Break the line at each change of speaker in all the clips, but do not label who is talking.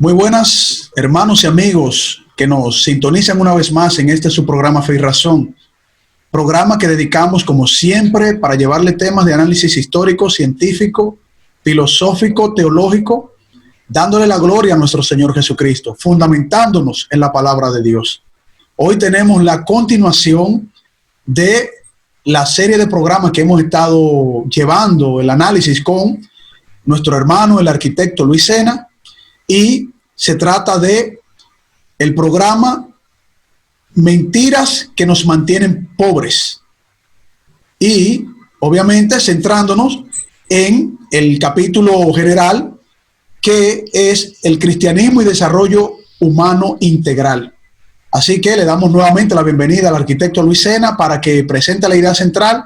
Muy buenas, hermanos y amigos que nos sintonizan una vez más en este su programa Fe y Razón, programa que dedicamos como siempre para llevarle temas de análisis histórico, científico, filosófico, teológico, dándole la gloria a nuestro Señor Jesucristo, fundamentándonos en la palabra de Dios. Hoy tenemos la continuación de la serie de programas que hemos estado llevando el análisis con nuestro hermano, el arquitecto Luis Sena, y se trata de el programa Mentiras que nos mantienen pobres. Y obviamente centrándonos en el capítulo general que es el cristianismo y desarrollo humano integral. Así que le damos nuevamente la bienvenida al arquitecto Luis Sena para que presente la idea central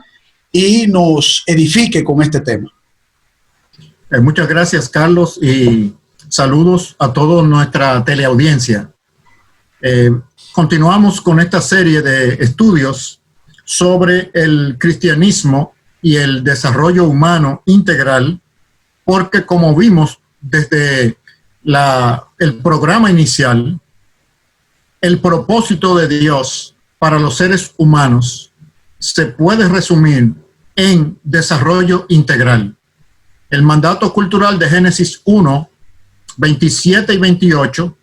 y nos edifique con este tema.
Muchas gracias, Carlos, y saludos a toda nuestra teleaudiencia. Continuamos con esta serie de estudios sobre el cristianismo y el desarrollo humano integral, porque como vimos desde el programa inicial, el propósito de Dios para los seres humanos se puede resumir en desarrollo integral. El mandato cultural de Génesis 1, 27 y 28,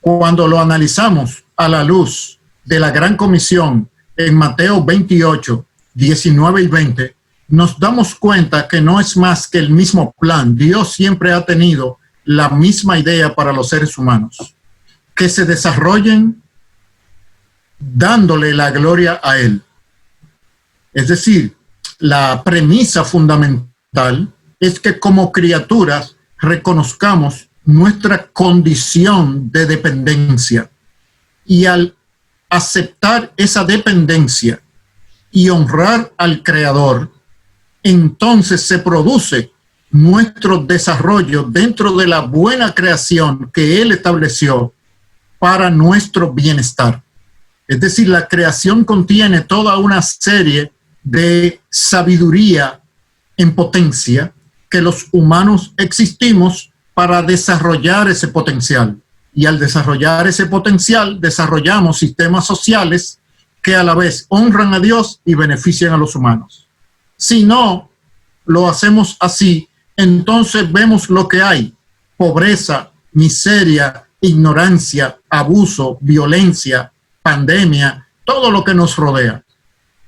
cuando lo analizamos a la luz de la Gran Comisión en Mateo 28, 19 y 20, nos damos cuenta que no es más que el mismo plan. Dios siempre ha tenido la misma idea para los seres humanos, que se desarrollen dándole la gloria a Él. Es decir, la premisa fundamental es que como criaturas reconozcamos nuestra condición de dependencia, y al aceptar esa dependencia y honrar al Creador, entonces se produce nuestro desarrollo dentro de la buena creación que Él estableció para nuestro bienestar. Es decir, la creación contiene toda una serie de sabiduría en potencia que los humanos existimos para desarrollar ese potencial. Y al desarrollar ese potencial, desarrollamos sistemas sociales que a la vez honran a Dios y benefician a los humanos. Si no lo hacemos así, entonces vemos lo que hay: pobreza, miseria, ignorancia, abuso, violencia, pandemia, todo lo que nos rodea.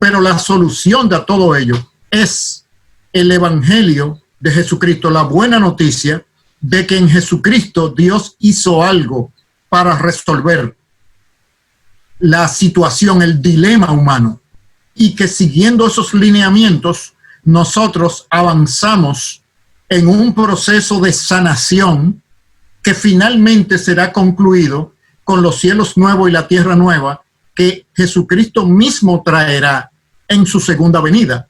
Pero la solución de todo ello es el Evangelio de Jesucristo, la buena noticia de que en Jesucristo Dios hizo algo para resolver la situación, el dilema humano, y que siguiendo esos lineamientos nosotros avanzamos en un proceso de sanación que finalmente será concluido con los cielos nuevos y la tierra nueva que Jesucristo mismo traerá en su segunda venida.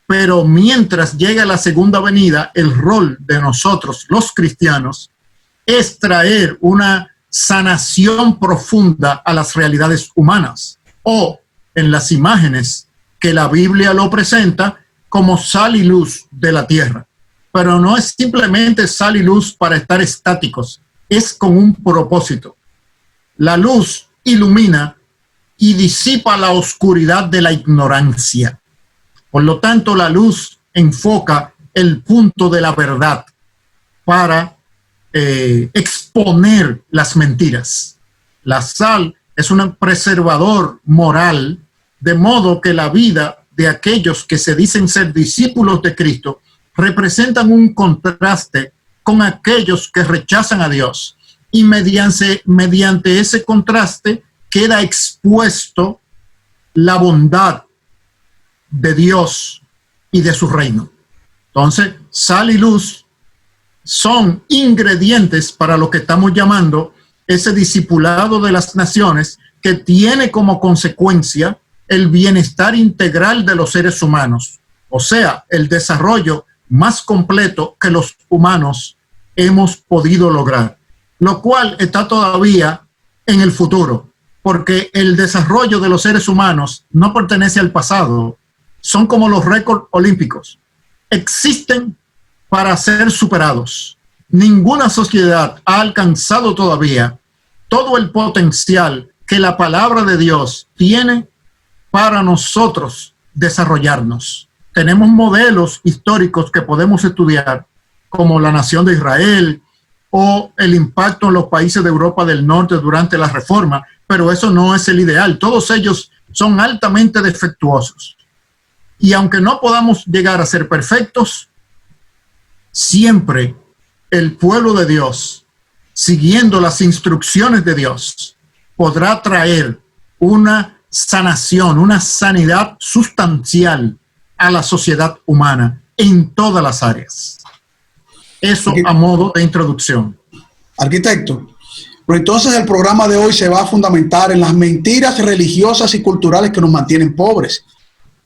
Pero mientras llega la segunda venida, el rol de nosotros, los cristianos, es traer una sanación profunda a las realidades humanas, o en las imágenes que la Biblia lo presenta como sal y luz de la tierra. Pero no es simplemente sal y luz para estar estáticos, es con un propósito. La luz ilumina y disipa la oscuridad de la ignorancia. Por lo tanto, la luz enfoca el punto de la verdad para exponer las mentiras. La sal es un preservador moral, de modo que la vida de aquellos que se dicen ser discípulos de Cristo representan un contraste con aquellos que rechazan a Dios. Y mediante ese contraste queda expuesto la bondad de Dios y de su reino. Entonces, sal y luz son ingredientes para lo que estamos llamando ese discipulado de las naciones, que tiene como consecuencia el bienestar integral de los seres humanos, o sea, el desarrollo más completo que los humanos hemos podido lograr, lo cual está todavía en el futuro, porque el desarrollo de los seres humanos no pertenece al pasado. Son como los récords olímpicos. Existen para ser superados, ninguna sociedad ha alcanzado todavía todo el potencial que la palabra de Dios tiene para nosotros desarrollarnos. Tenemos modelos históricos que podemos estudiar, como la nación de Israel o el impacto en los países de Europa del Norte durante la Reforma, pero eso no es el ideal. Todos ellos son altamente defectuosos. Y aunque no podamos llegar a ser perfectos, siempre el pueblo de Dios, siguiendo las instrucciones de Dios, podrá traer una sanación, una sanidad sustancial a la sociedad humana en todas las áreas. Eso a modo de introducción.
Arquitecto, pero entonces el programa de hoy se va a fundamentar en las mentiras religiosas y culturales que nos mantienen pobres.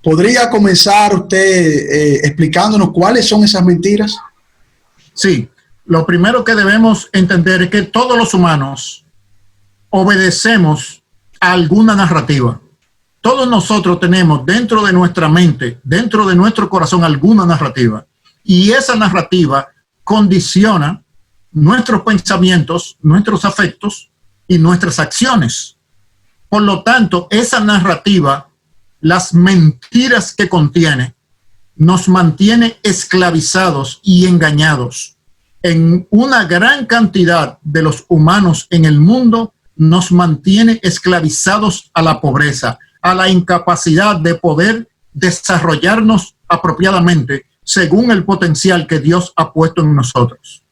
¿Podría comenzar usted explicándonos cuáles son esas mentiras?
Sí, lo primero que debemos entender es que todos los humanos obedecemos a alguna narrativa. Todos nosotros tenemos dentro de nuestra mente, dentro de nuestro corazón, alguna narrativa. Y esa narrativa condiciona nuestros pensamientos, nuestros afectos y nuestras acciones. Por lo tanto, esa narrativa, las mentiras que contiene, nos mantiene esclavizados y engañados. En una gran cantidad de los humanos en el mundo nos mantiene esclavizados a la pobreza, a la incapacidad de poder desarrollarnos apropiadamente según el potencial que Dios ha puesto en nosotros.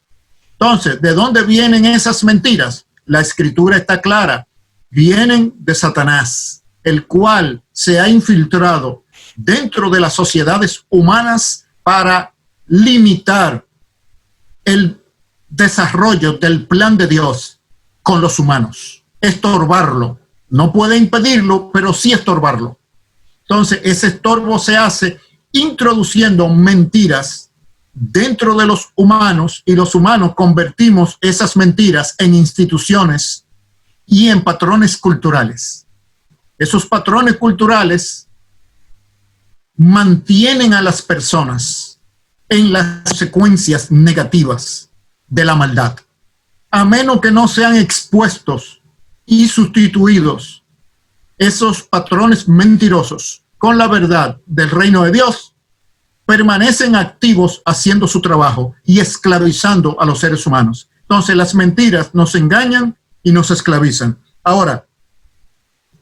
Entonces, ¿de dónde vienen esas mentiras? La Escritura está clara. Vienen de Satanás, el cual se ha infiltrado dentro de las sociedades humanas para limitar el desarrollo del plan de Dios con los humanos, estorbarlo. No puede impedirlo, pero sí estorbarlo. Entonces, ese estorbo se hace introduciendo mentiras dentro de los humanos, y los humanos convertimos esas mentiras en instituciones y en patrones culturales. Esos patrones culturales mantienen a las personas en las consecuencias negativas de la maldad, a menos que no sean expuestos y sustituidos esos patrones mentirosos con la verdad del reino de Dios. Permanecen activos haciendo su trabajo y esclavizando a los seres humanos. Entonces las mentiras nos engañan y nos esclavizan. Ahora,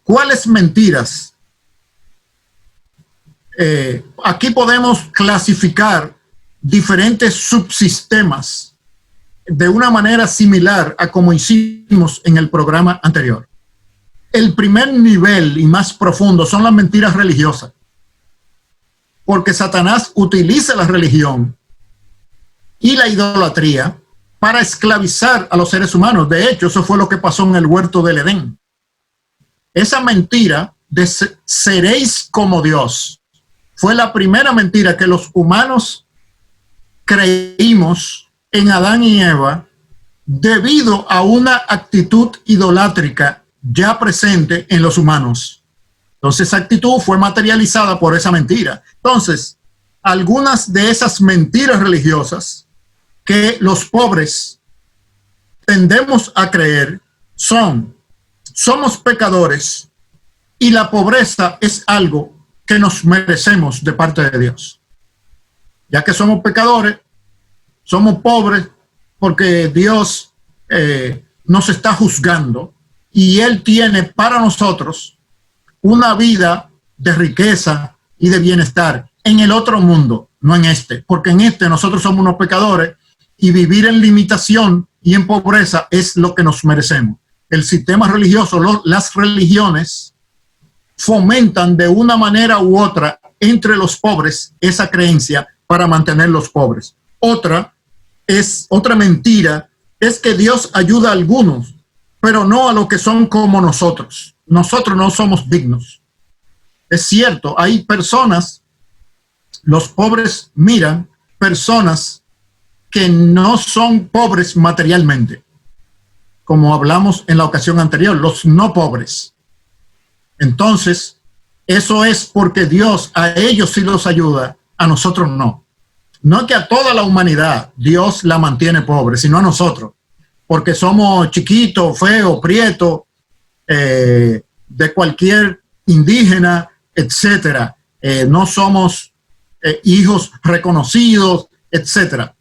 ¿cuáles mentiras? Aquí podemos clasificar diferentes subsistemas de una manera similar a como hicimos en el programa anterior. El primer nivel y más profundo son las mentiras religiosas, porque Satanás utiliza la religión y la idolatría para esclavizar a los seres humanos. De hecho, eso fue lo que pasó en el huerto del Edén. Esa mentira de seréis como Dios fue la primera mentira que los humanos creímos en Adán y Eva debido a una actitud idolátrica ya presente en los humanos. Entonces esa actitud fue materializada por esa mentira. Entonces, algunas de esas mentiras religiosas que los pobres tendemos a creer son: somos pecadores y la pobreza es algo que nos merecemos de parte de Dios. Ya que somos pecadores, somos pobres porque Dios nos está juzgando y Él tiene para nosotros una vida de riqueza y de bienestar en el otro mundo, no en este, porque en este nosotros somos unos pecadores y vivir en limitación y en pobreza es lo que nos merecemos. El sistema religioso, las religiones fomentan de una manera u otra entre los pobres esa creencia para mantenerlos pobres. Otra mentira es que Dios ayuda a algunos, pero no a los que son como nosotros. Nosotros no somos dignos. Es cierto, hay personas, los pobres miran personas que no son pobres materialmente, como hablamos en la ocasión anterior, los no pobres. Entonces, eso es porque Dios a ellos sí los ayuda, a nosotros no. no es que a toda la humanidad Dios la mantiene pobre, sino a nosotros, porque somos chiquitos, feos, prietos, de cualquier indígena, etcétera. No somos hijos reconocidos, etcétera.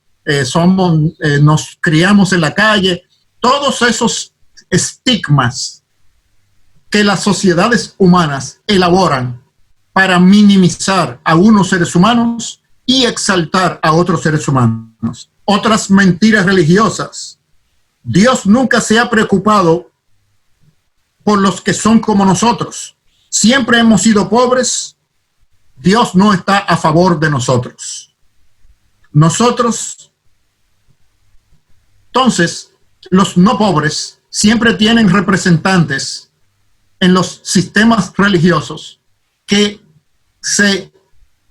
Nos criamos en la calle. Todos esos estigmas que las sociedades humanas elaboran para minimizar a unos seres humanos y exaltar a otros seres humanos. Otras mentiras religiosas. Dios nunca se ha preocupado por los que son como nosotros. Siempre hemos sido pobres. Dios no está a favor de nosotros. Entonces, los no pobres siempre tienen representantes en los sistemas religiosos que se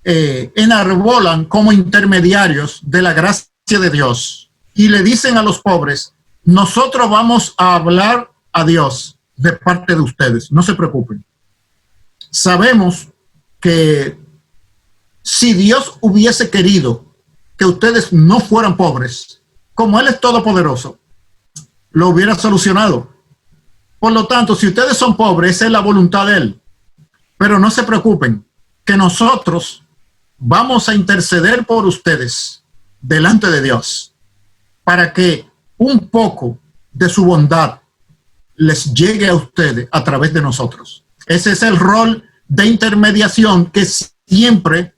enarbolan como intermediarios de la gracia de Dios y le dicen a los pobres: nosotros vamos a hablar a Dios de parte de ustedes, no se preocupen. Sabemos que si Dios hubiese querido que ustedes no fueran pobres, como Él es todopoderoso, lo hubiera solucionado. Por lo tanto, si ustedes son pobres, esa es la voluntad de Él. Pero no se preocupen, que nosotros vamos a interceder por ustedes delante de Dios para que un poco de su bondad les llegue a ustedes a través de nosotros. Ese es el rol de intermediación que siempre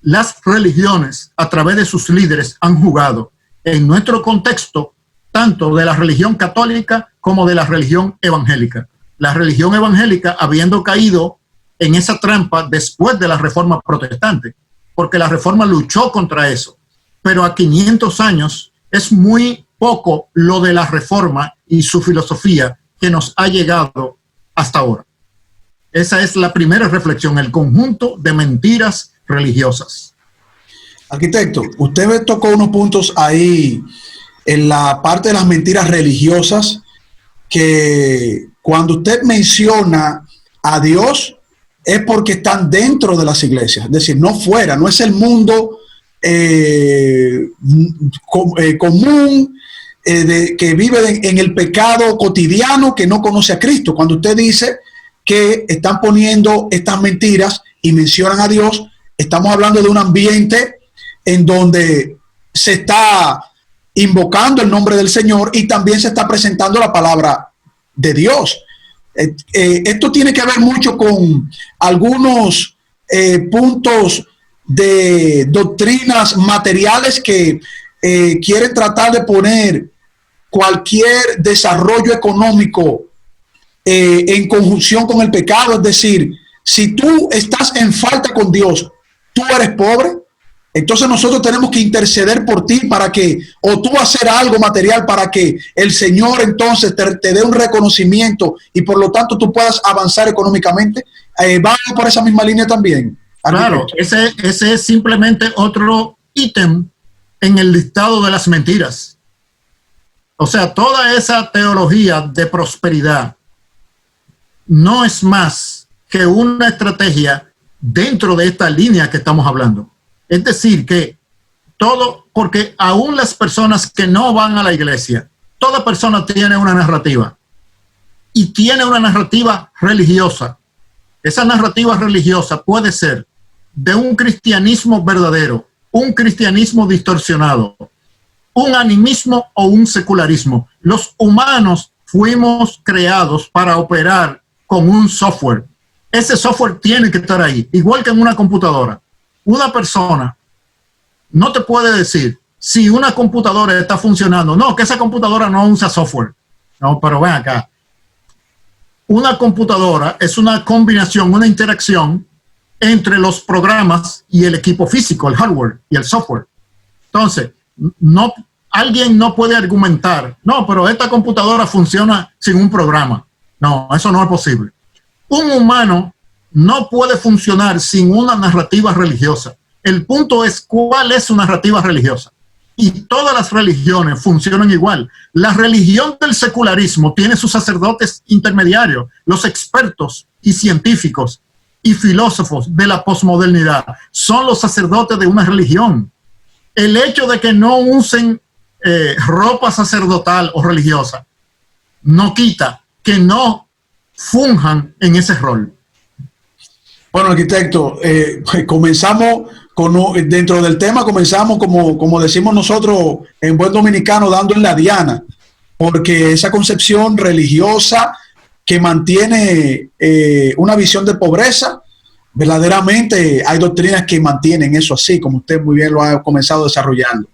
las religiones a través de sus líderes han jugado en nuestro contexto, tanto de la religión católica como de la religión evangélica. La religión evangélica habiendo caído en esa trampa después de la Reforma Protestante, porque la Reforma luchó contra eso. Pero a 500 años es muy poco lo de la Reforma y su filosofía que nos ha llegado hasta ahora. Esa es la primera reflexión, el conjunto de mentiras religiosas.
Arquitecto, usted tocó unos puntos ahí en la parte de las mentiras religiosas, que cuando usted menciona a Dios es porque están dentro de las iglesias, es decir, no fuera, no es el mundo común que vive en el pecado cotidiano, que no conoce a Cristo. Cuando usted dice que están poniendo estas mentiras y mencionan a Dios, estamos hablando de un ambiente en donde se está invocando el nombre del Señor y también se está presentando la palabra de Dios. Esto tiene que ver mucho con algunos puntos de doctrinas materiales que quieren tratar de poner cualquier desarrollo económico en conjunción con el pecado. Es decir, si tú estás en falta con Dios, tú eres pobre, entonces nosotros tenemos que interceder por ti para que, o tú hacer algo material para que el Señor entonces te dé un reconocimiento y por lo tanto tú puedas avanzar económicamente. ¿Va por esa misma línea también?
Claro, ese es simplemente otro ítem en el listado de las mentiras. O sea, toda esa teología de prosperidad no es más que una estrategia dentro de esta línea que estamos hablando. Es decir, que todo, porque aún las personas que no van a la iglesia, toda persona tiene una narrativa y tiene una narrativa religiosa. Esa narrativa religiosa puede ser de un cristianismo verdadero, un cristianismo distorsionado, un animismo o un secularismo. Los humanos fuimos creados para operar con un software. Ese software tiene que estar ahí, igual que en una computadora. Una persona no te puede decir si una computadora está funcionando. No, que esa computadora no usa software. No, pero ven acá. Una computadora es una combinación, una interacción entre los programas y el equipo físico, el hardware y el software. Entonces, alguien no puede argumentar, no, pero esta computadora funciona sin un programa. No, eso no es posible. Un humano no puede funcionar sin una narrativa religiosa. El punto es cuál es su narrativa religiosa. Y todas las religiones funcionan igual. La religión del secularismo tiene sus sacerdotes intermediarios, los expertos y científicos y filósofos de la posmodernidad. Son los sacerdotes de una religión. el hecho de que no usen ropa sacerdotal o religiosa no quita que no funjan en ese rol.
Bueno, arquitecto, comenzamos dentro del tema, comenzamos como decimos nosotros en buen dominicano, dando en la diana, porque esa concepción religiosa que mantiene una visión de pobreza, verdaderamente hay doctrinas que mantienen eso así, como usted muy bien lo ha comenzado desarrollando.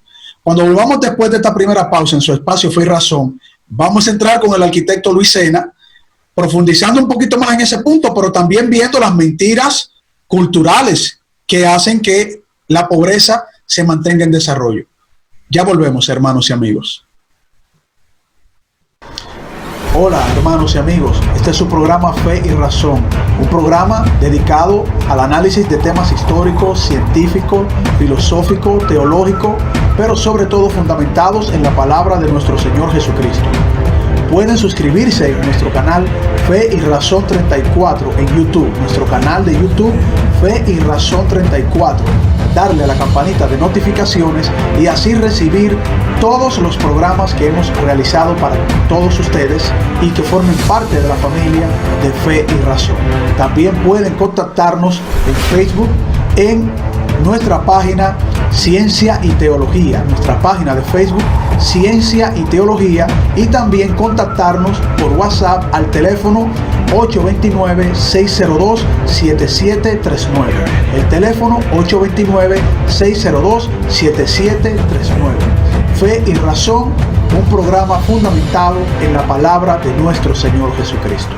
Cuando volvamos después de esta primera pausa en su espacio Fe y Razón, vamos a entrar con el arquitecto Luis Sena, profundizando un poquito más en ese punto, pero también viendo las mentiras culturales que hacen que la pobreza se mantenga en desarrollo. Ya volvemos, hermanos y amigos. Hola, hermanos y amigos. Este es su programa Fe y Razón, un programa dedicado al análisis de temas históricos, científicos, filosóficos, teológicos, pero sobre todo fundamentados en la palabra de nuestro Señor Jesucristo. Pueden suscribirse en nuestro canal Fe y Razón 34 en YouTube, nuestro canal de YouTube Fe y Razón 34, darle a la campanita de notificaciones y así recibir todos los programas que hemos realizado para todos ustedes y que formen parte de la familia de Fe y Razón. También pueden contactarnos en Facebook en nuestra página Ciencia y Teología, nuestra página de Facebook Ciencia y Teología, y también contactarnos por WhatsApp al teléfono 829-602-7739. El teléfono 829-602-7739. Fe y Razón, un programa fundamentado en la palabra de nuestro Señor Jesucristo.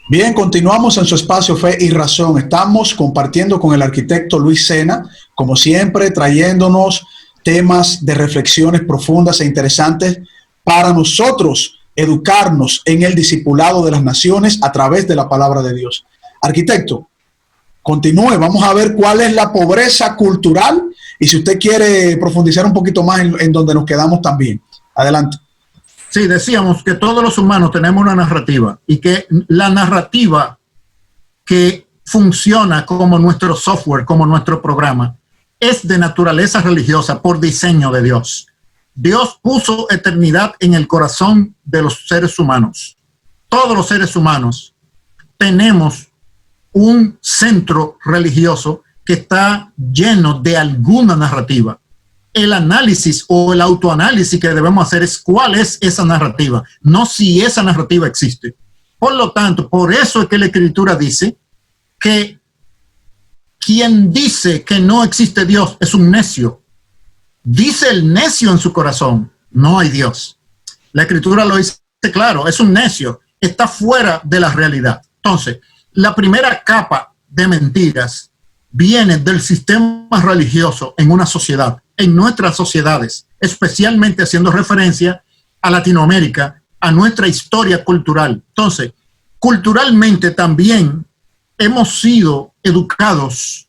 Bien, continuamos en su espacio Fe y Razón. Estamos compartiendo con el arquitecto Luis Sena, como siempre, trayéndonos temas de reflexiones profundas e interesantes para nosotros educarnos en el discipulado de las naciones a través de la palabra de Dios. Arquitecto, continúe, vamos a ver cuál es la pobreza cultural y si usted quiere profundizar un poquito más en donde nos quedamos también. Adelante.
Sí, decíamos que todos los humanos tenemos una narrativa y que la narrativa que funciona como nuestro software, como nuestro programa, es de naturaleza religiosa por diseño de Dios. Dios puso eternidad en el corazón de los seres humanos. Todos los seres humanos tenemos un centro religioso que está lleno de alguna narrativa. El análisis o el autoanálisis que debemos hacer es cuál es esa narrativa, no si esa narrativa existe. Por lo tanto, por eso es que la Escritura dice que quien dice que no existe Dios es un necio. Dice el necio en su corazón, no hay Dios. La Escritura lo dice claro, es un necio, está fuera de la realidad. Entonces, la primera capa de mentiras viene del sistema religioso en una sociedad, en nuestras sociedades, especialmente haciendo referencia a Latinoamérica, a nuestra historia cultural. Entonces, culturalmente también hemos sido educados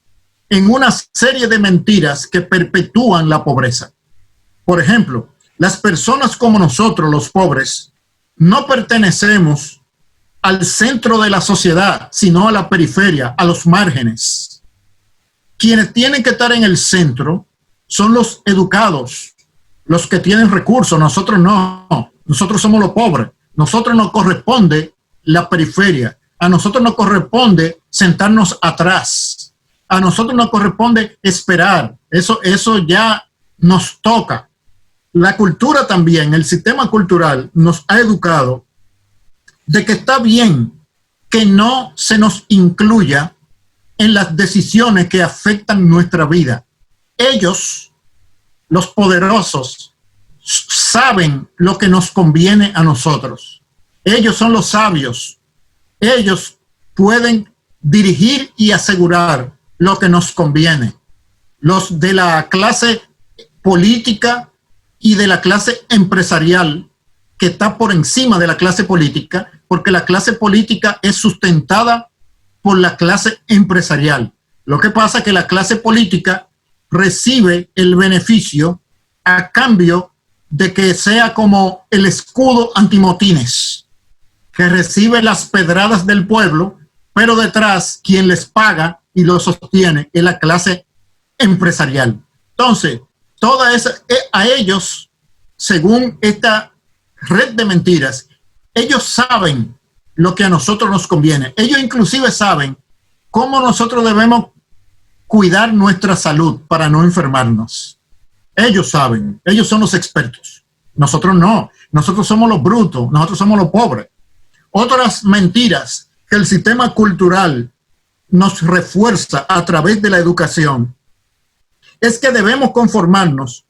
en una serie de mentiras que perpetúan la pobreza. Por ejemplo, las personas como nosotros, los pobres, no pertenecemos al centro de la sociedad, sino a la periferia, a los márgenes. Quienes tienen que estar en el centro son los educados, los que tienen recursos. Nosotros no, nosotros somos los pobres. Nosotros nos corresponde la periferia. A nosotros nos corresponde sentarnos atrás. A nosotros nos corresponde esperar. Eso ya nos toca. La cultura también, el sistema cultural nos ha educado de que está bien que no se nos incluya en las decisiones que afectan nuestra vida. Ellos, los poderosos, saben lo que nos conviene a nosotros. Ellos son los sabios. Ellos pueden dirigir y asegurar lo que nos conviene. Los de la clase política y de la clase empresarial, que está por encima de la clase política, porque la clase política es sustentada por la clase empresarial. Lo que pasa es que la clase política recibe el beneficio a cambio de que sea como el escudo antimotines, que recibe las pedradas del pueblo, pero detrás quien les paga y lo sostiene es la clase empresarial. Entonces, a ellos, según esta red de mentiras, ellos saben lo que a nosotros nos conviene. Ellos inclusive saben cómo nosotros debemos cuidar nuestra salud para no enfermarnos. Ellos saben, ellos son los expertos. Nosotros no, nosotros somos los brutos, nosotros somos los pobres. Otras mentiras que el sistema cultural nos refuerza a través de la educación es que debemos conformarnos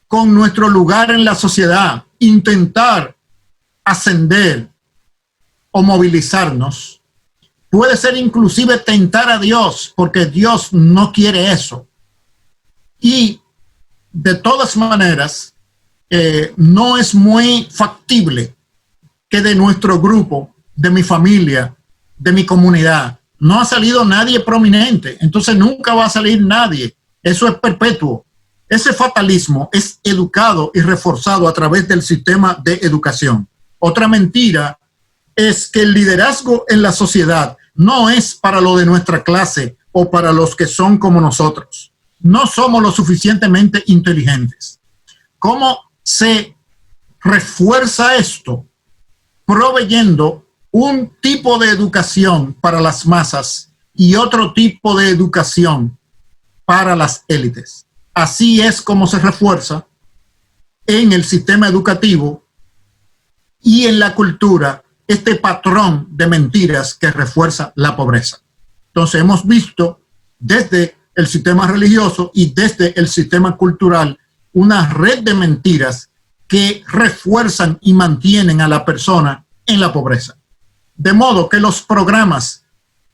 con nuestro lugar en la sociedad, intentar ascender o movilizarnos. Puede ser inclusive tentar a Dios, porque Dios no quiere eso. Y de todas maneras, no es muy factible que de nuestro grupo, de mi familia, de mi comunidad, no ha salido nadie prominente. Entonces nunca va a salir nadie. Eso es perpetuo. Ese fatalismo es educado y reforzado a través del sistema de educación. Otra mentira es que el liderazgo en la sociedad no es para lo de nuestra clase o para los que son como nosotros. No somos lo suficientemente inteligentes. ¿Cómo se refuerza esto? Proveyendo un tipo de educación para las masas y otro tipo de educación para las élites. Así es como se refuerza en el sistema educativo y en la cultura este patrón de mentiras que refuerza la pobreza. Entonces hemos visto desde el sistema religioso y desde el sistema cultural una red de mentiras que refuerzan y mantienen a la persona en la pobreza. De modo que los programas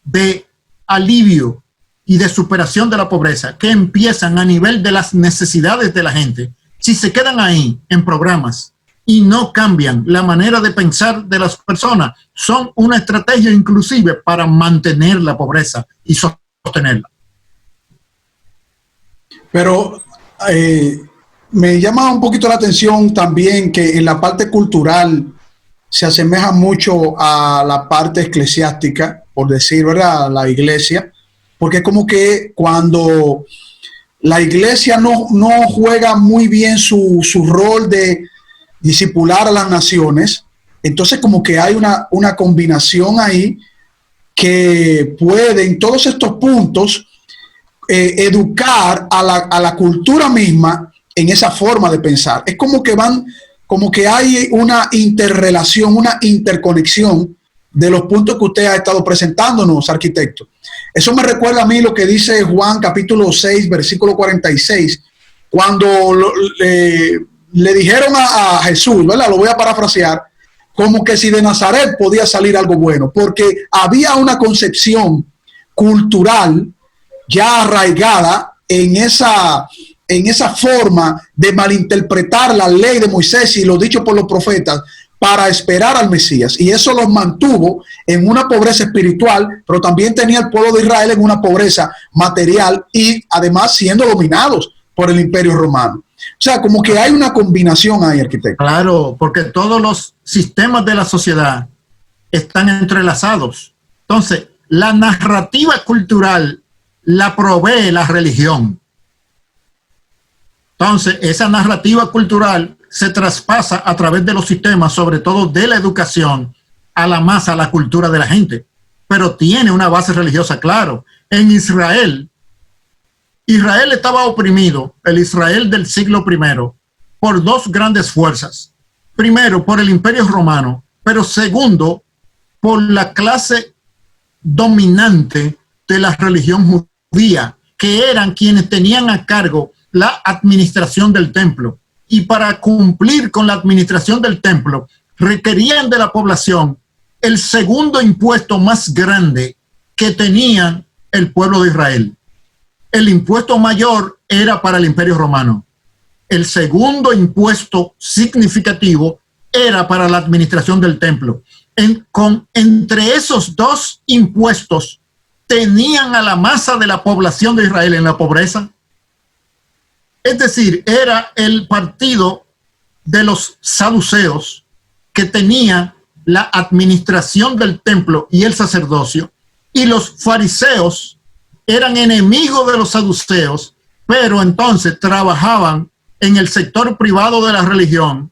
de alivio y de superación de la pobreza que empiezan a nivel de las necesidades de la gente, si se quedan ahí en programas y no cambian la manera de pensar de las personas, son una estrategia inclusive para mantener la pobreza y sostenerla.
Pero me llama un poquito la atención también que en la parte cultural se asemeja mucho a la parte eclesiástica, por decir, ¿verdad? La iglesia, porque es como que cuando la iglesia no juega muy bien su rol de discipular a las naciones, entonces como que hay una combinación ahí que puede en todos estos puntos educar a la cultura misma en esa forma de pensar. Es como que hay una interrelación, una interconexión de los puntos que usted ha estado presentándonos, arquitecto. Eso me recuerda a mí lo que dice Juan capítulo 6, versículo 46, cuando le dijeron a Jesús, ¿verdad? Lo voy a parafrasear, como que si de Nazaret podía salir algo bueno, porque había una concepción cultural ya arraigada en esa forma de malinterpretar la ley de Moisés y lo dicho por los profetas para esperar al Mesías. Y eso los mantuvo en una pobreza espiritual, pero también tenía el pueblo de Israel en una pobreza material y además siendo dominados por el Imperio Romano. O sea, como que hay una combinación ahí, arquitecto.
Claro, porque todos los sistemas de la sociedad están entrelazados. Entonces, la narrativa cultural la provee la religión. Entonces, esa narrativa cultural se traspasa a través de los sistemas, sobre todo de la educación, a la masa, a la cultura de la gente. Pero tiene una base religiosa, claro. En Israel estaba oprimido, el Israel del siglo I, por dos grandes fuerzas. Primero, por el Imperio Romano, pero segundo, por la clase dominante de la religión judía, que eran quienes tenían a cargo la administración del templo. Y para cumplir con la administración del templo, requerían de la población el segundo impuesto más grande que tenía el pueblo de Israel. El impuesto mayor era para el Imperio Romano. El segundo impuesto significativo era para la administración del templo. Entre esos dos impuestos, tenían a la masa de la población de Israel en la pobreza. Es decir, era el partido de los saduceos, que tenía la administración del templo y el sacerdocio, y los fariseos eran enemigos de los saduceos, pero entonces trabajaban en el sector privado de la religión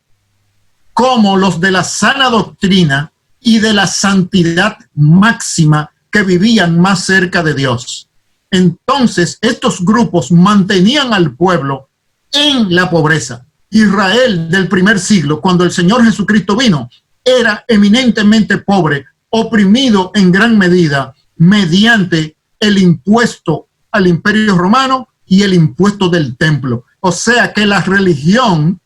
como los de la sana doctrina y de la santidad máxima, que vivían más cerca de Dios. Entonces, estos grupos mantenían al pueblo en la pobreza. Israel del primer siglo, cuando el Señor Jesucristo vino, era eminentemente pobre, oprimido en gran medida mediante el impuesto al Imperio Romano y el impuesto del templo. O sea que la religión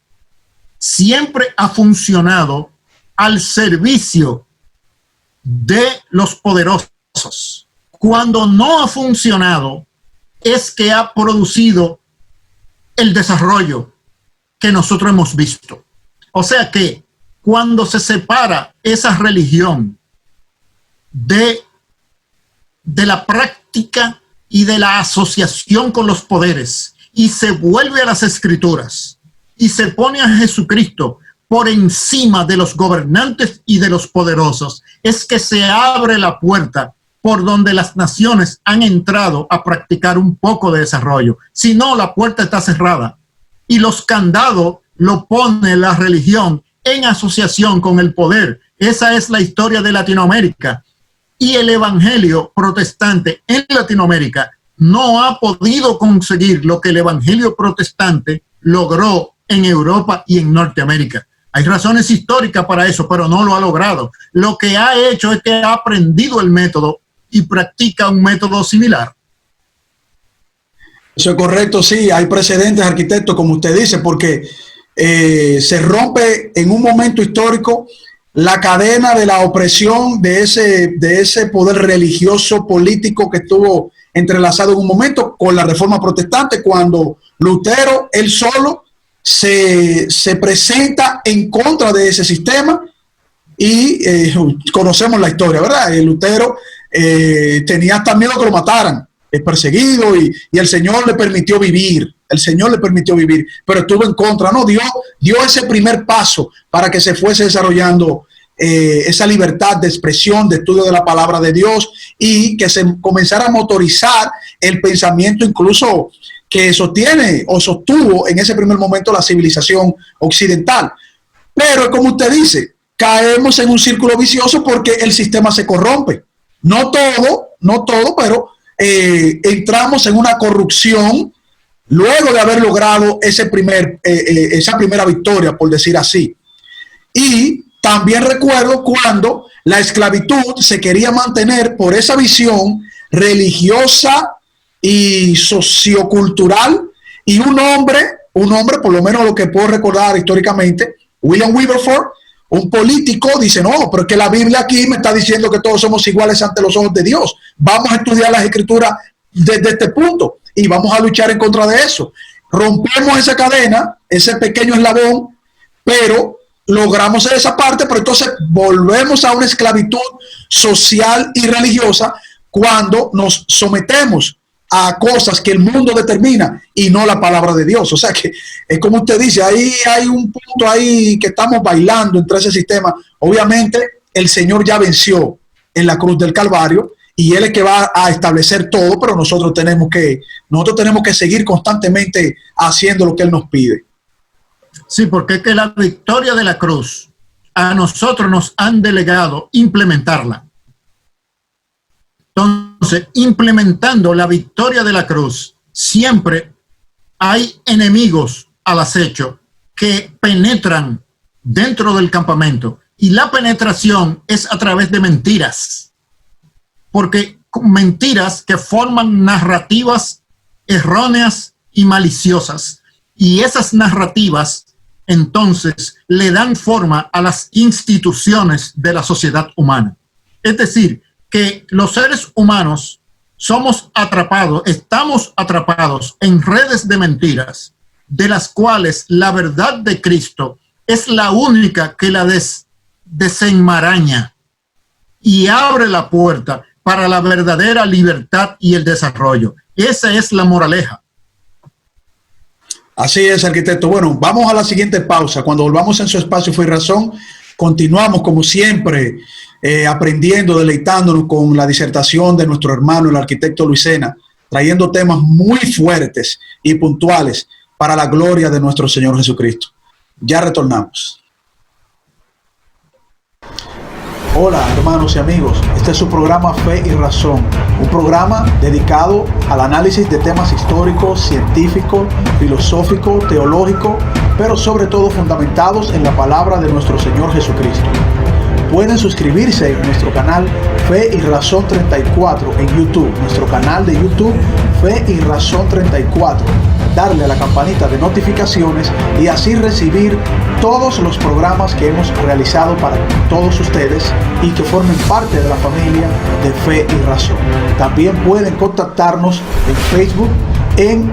siempre ha funcionado al servicio de los poderosos. Cuando no ha funcionado, es que ha producido el desarrollo que nosotros hemos visto. O sea que cuando se separa esa religión de la práctica y de la asociación con los poderes, y se vuelve a las escrituras y se pone a Jesucristo por encima de los gobernantes y de los poderosos, es que se abre la puerta por donde las naciones han entrado a practicar un poco de desarrollo. Si no, la puerta está cerrada y los candados lo pone la religión en asociación con el poder. Esa es la historia de Latinoamérica. Y el evangelio protestante en Latinoamérica no ha podido conseguir lo que el evangelio protestante logró en Europa y en Norteamérica. Hay razones históricas para eso, pero no lo ha logrado. Lo que ha hecho es que ha aprendido el método y practica un método similar.
Eso es correcto, sí, hay precedentes, arquitecto, como usted dice, porque se rompe en un momento histórico la cadena de la opresión de ese poder religioso político que estuvo entrelazado en un momento con la Reforma Protestante, cuando Lutero, él solo, se presenta en contra de ese sistema y conocemos la historia, ¿verdad? Lutero tenía hasta miedo que lo mataran, es perseguido y el Señor le permitió vivir. El Señor le permitió vivir, pero estuvo en contra, ¿no? Dio ese primer paso para que se fuese desarrollando esa libertad de expresión, de estudio de la palabra de Dios, y que se comenzara a motorizar el pensamiento incluso que sostiene o sostuvo en ese primer momento la civilización occidental. Pero como usted dice, caemos en un círculo vicioso porque el sistema se corrompe. No todo, pero entramos en una corrupción luego de haber logrado esa primera victoria, por decir así. Y también recuerdo cuando la esclavitud se quería mantener por esa visión religiosa y sociocultural, y un hombre, por lo menos lo que puedo recordar históricamente, William Wilberforce, un político, dice, no, pero es que la Biblia aquí me está diciendo que todos somos iguales ante los ojos de Dios. Vamos a estudiar las escrituras desde este punto y vamos a luchar en contra de eso. Rompemos esa cadena, ese pequeño eslabón, pero logramos esa parte, pero entonces volvemos a una esclavitud social y religiosa cuando nos sometemos a cosas que el mundo determina y no la palabra de Dios. O sea que es como usted dice, ahí hay un punto ahí que estamos bailando entre ese sistema. Obviamente el Señor ya venció en la cruz del Calvario y Él es que va a establecer todo, pero nosotros tenemos que seguir constantemente haciendo lo que Él nos pide.
Sí, porque es que la victoria de la cruz a nosotros nos han delegado implementarla. Entonces, implementando la victoria de la cruz, siempre hay enemigos al acecho que penetran dentro del campamento. Y la penetración es a través de mentiras. Porque mentiras que forman narrativas erróneas y maliciosas. Y esas narrativas, entonces, le dan forma a las instituciones de la sociedad humana. Es decir, que los seres humanos estamos atrapados en redes de mentiras, de las cuales la verdad de Cristo es la única que la desenmaraña y abre la puerta para la verdadera libertad y el desarrollo. Esa es la moraleja.
Así es, arquitecto. Bueno, vamos a la siguiente pausa. Cuando volvamos en su espacio Fe y Razón, continuamos como siempre aprendiendo, deleitándonos con la disertación de nuestro hermano, el arquitecto Luis Sena, trayendo temas muy fuertes y puntuales para la gloria de nuestro Señor Jesucristo. Ya retornamos. Hola hermanos y amigos, este es su programa Fe y Razón, un programa dedicado al análisis de temas históricos, científicos, filosóficos, teológicos, pero sobre todo fundamentados en la palabra de nuestro Señor Jesucristo. Pueden suscribirse en nuestro canal Fe y Razón 34 en YouTube, nuestro canal de YouTube Fe y Razón 34. Darle a la campanita de notificaciones y así recibir todos los programas que hemos realizado para todos ustedes y que formen parte de la familia de Fe y Razón. También pueden contactarnos en Facebook en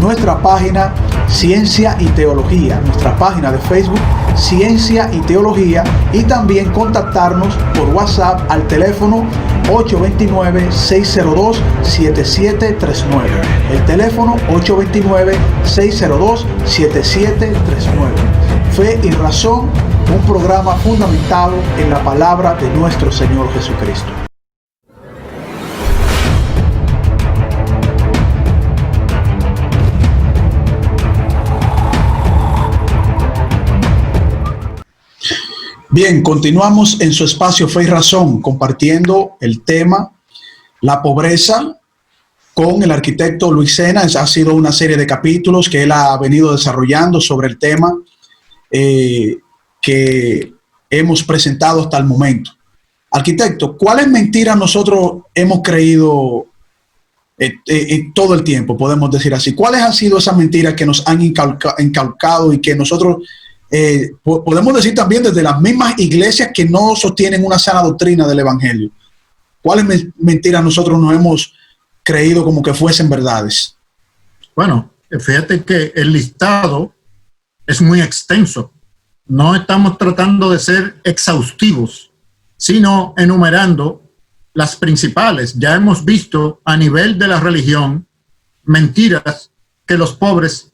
nuestra página Ciencia y Teología, nuestra página de Facebook Ciencia y Teología, y también contactarnos por WhatsApp al teléfono 829-602-7739. El teléfono 829-602-7739. Fe y Razón, un programa fundamentado en la palabra de nuestro Señor Jesucristo. Bien, continuamos en su espacio Fe y Razón, compartiendo el tema la pobreza con el arquitecto Luis Sena. Ha sido una serie de capítulos que él ha venido desarrollando sobre el tema que hemos presentado hasta el momento. Arquitecto, ¿cuáles mentiras nosotros hemos creído todo el tiempo, podemos decir así? ¿Cuáles han sido esas mentiras que nos han inculcado y que nosotros... podemos decir también desde las mismas iglesias que no sostienen una sana doctrina del evangelio? ¿Cuáles mentiras nosotros nos hemos creído como que fuesen verdades?
Bueno, fíjate que el listado es muy extenso. No estamos tratando de ser exhaustivos, sino enumerando las principales. Ya hemos visto a nivel de la religión mentiras que los pobres